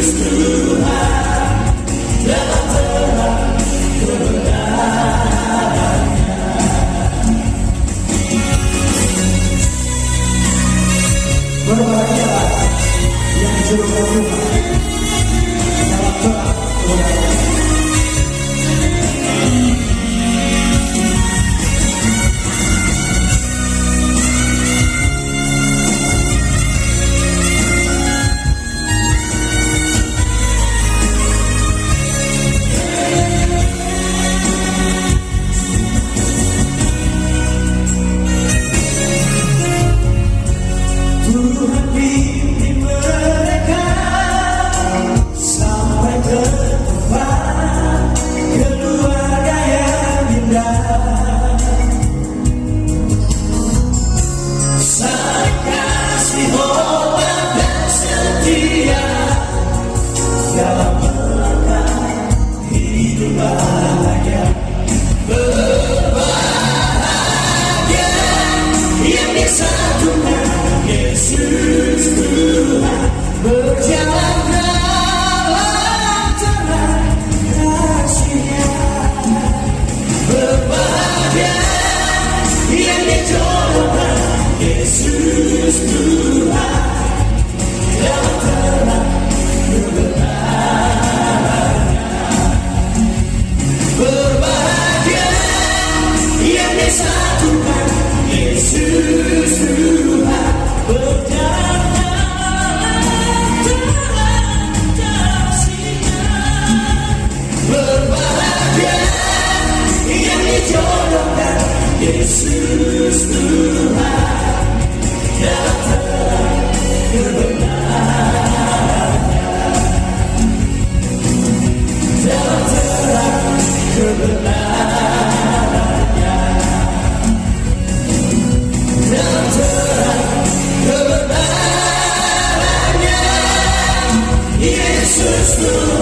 Yesus Tuhan dalam terang kebenarannya. Berbahagialah yang disuruh Tuhan dalam terang kebenarannya. Tuhan pimpin mereka sampai ke tempat keluarga yang indah. Saling kasih hormat dan setia dalam melangkah hidup bahagia. Berbahagia yang disatukan Yesus Tuhan berjalan dalam terang kasih-Nya. Berbahagia yang dijodohkan Yesus Tuhan dalam terang kebenarannya. Berbahagia yang disatukan Yesus Tuhan berjalan dalam kasih-Nya. Berbahagia yang dijodohkan Yesus Tuhan dalam terang kebenarannya. Dalam terang kebenarannya. Dalam terang kebenarannya, Yesus Tuhan.